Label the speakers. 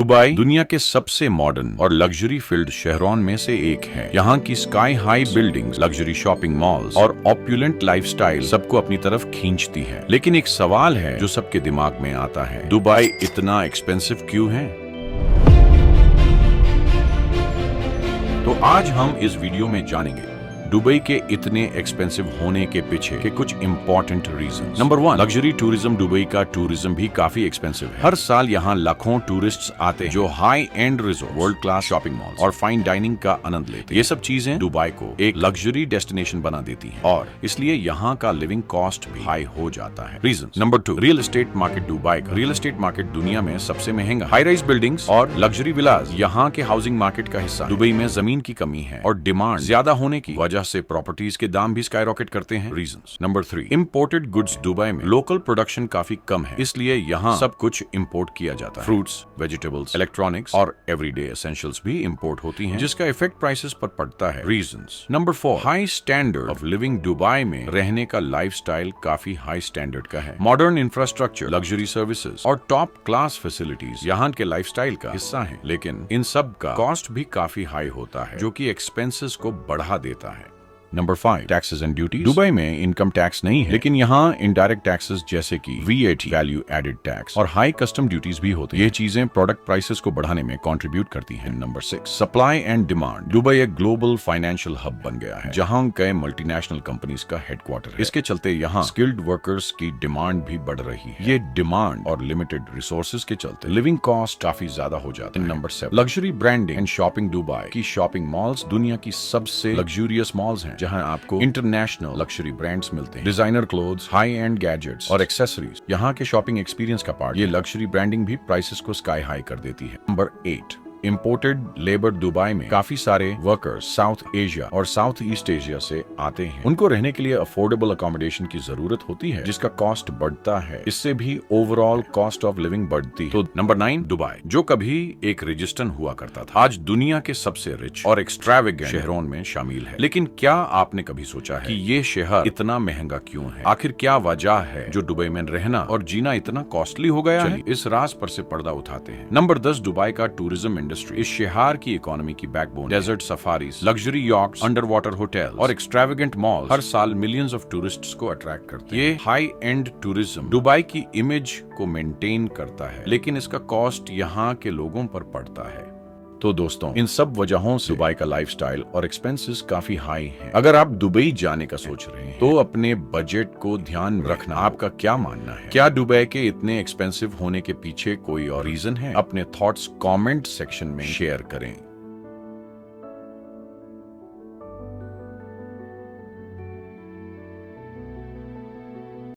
Speaker 1: Dubai दुनिया के सबसे मॉडर्न और लग्जरी फील्ड शहरों में से एक है। यहाँ की sky high buildings, luxury shopping malls और ऑप्युलेंट लाइफस्टाइल सबको अपनी तरफ खींचती है। लेकिन एक सवाल है जो सबके दिमाग में आता है, दुबई इतना एक्सपेंसिव क्यों है? तो आज हम इस वीडियो में जानेंगे दुबई के इतने एक्सपेंसिव होने के पीछे के कुछ important reason. Number 1, luxury tourism. Dubai का टूरिज्म भी काफी एक्सपेंसिव है। हर साल यहाँ लाखों टूरिस्ट्स आते हैं जो high and resort, world class shopping mall और फाइन डाइनिंग का आनंद लेते हैं। ये सब चीजें दुबई को एक लग्जरी डेस्टिनेशन बना देती हैं और इसलिए यहाँ का लिविंग कॉस्ट भी हाई हो जाता है। Reason number 2, real estate market. Dubai का रियल एस्टेट मार्केट दुनिया में सबसे महंगा। हाई राइज बिल्डिंग्स और लग्जरी विलास यहाँ के हाउसिंग मार्केट का हिस्सा। दुबई में जमीन की कमी है और डिमांड ज्यादा होने की वजह से प्रॉपर्टीज के दाम भी स्काईरॉकेट करते हैं। Reasons number 3, imported goods. Dubai में लोकल प्रोडक्शन काफी कम है, इसलिए यहाँ सब कुछ इंपोर्ट किया जाता है। फ्रूट्स, वेजिटेबल्स, इलेक्ट्रॉनिक्स और एवरीडे एसेंशियल्स भी इंपोर्ट होती हैं, जिसका इफेक्ट प्राइसेस पर पड़ता है। Reasons number 4, high standard of living. Dubai में रहने का लाइफस्टाइल काफी हाई स्टैंडर्ड का है। मॉडर्न इंफ्रास्ट्रक्चर, लग्जरी सर्विसेज और टॉप क्लास फैसिलिटीज यहाँ के लाइफस्टाइल का हिस्सा है। लेकिन इन सब का कॉस्ट भी काफी हाई होता है, जो कि एक्सपेंसेस को बढ़ा देता है। Number 5, taxes and duties. Dubai में इनकम टैक्स नहीं है, लेकिन यहाँ इनडायरेक्ट टैक्सेस जैसे कि VAT, वैल्यू एडेड टैक्स और हाई कस्टम ड्यूटीज भी होती हैं। ये चीजें प्रोडक्ट प्राइसेस को बढ़ाने में कंट्रीब्यूट करती हैं। Number 6, supply and demand. Dubai एक ग्लोबल फाइनेंशियल हब बन गया है, जहाँ कई मल्टीनेशनल कंपनीज का हेडक्वार्टर है। इसके चलते यहाँ स्किल्ड वर्कर्स की डिमांड भी बढ़ रही है। ये डिमांड और लिमिटेड रिसोर्सेज के चलते लिविंग कॉस्ट काफी ज्यादा हो जाता है। Number 7, luxury branding and shopping. Dubai की शॉपिंग मॉल्स दुनिया की सबसे लग्जूरियस मॉल्स हैं, जहां आपको इंटरनेशनल लक्जरी ब्रांड्स मिलते हैं। Designer clothes, high and gadgets और एक्सेसरीज यहाँ के शॉपिंग एक्सपीरियंस का पार्ट। ये लग्जरी ब्रांडिंग भी प्राइसेस को स्काई हाई कर देती है। Number 8, imported labour. दुबई में काफी सारे वर्कर्स साउथ एशिया और साउथ ईस्ट एशिया से आते हैं। उनको रहने के लिए अफोर्डेबल अकोमोडेशन की जरूरत होती है, जिसका कॉस्ट बढ़ता है। इससे भी ओवरऑल कॉस्ट ऑफ लिविंग बढ़ती है। तो नंबर 9, दुबई, जो कभी एक रेजिस्टन हुआ करता था, आज दुनिया के सबसे रिच और एक्सट्रावेगेंट शहरों में शामिल है। लेकिन क्या आपने कभी सोचा है कि ये शहर इतना महंगा क्यों है? आखिर क्या वजह है जो दुबई में रहना और जीना इतना कॉस्टली हो गया है? इस राज पर से पर्दा उठाते हैं। नंबर 10, दुबई का टूरिज्म इंडस्ट्री। इस शहर की इकोनॉमी की backbone. Desert safaris, luxury yachts, under water hotel और एक्सट्रावेगेंट मॉल हर साल मिलियंस ऑफ टूरिस्ट्स को अट्रैक्ट करते हैं। ये हाई एंड टूरिज्म दुबई की इमेज को मेंटेन करता है, लेकिन इसका कॉस्ट यहाँ के लोगों पर पड़ता है। तो दोस्तों, इन सब वजहों से दुबई का लाइफस्टाइल और एक्सपेंसेस काफी हाई हैं। अगर आप दुबई जाने का सोच रहे हैं तो अपने बजट को ध्यान रखना। आपका क्या मानना है? क्या दुबई के इतने एक्सपेंसिव होने के पीछे कोई और रीजन है? अपने थॉट्स कमेंट सेक्शन में शेयर करें।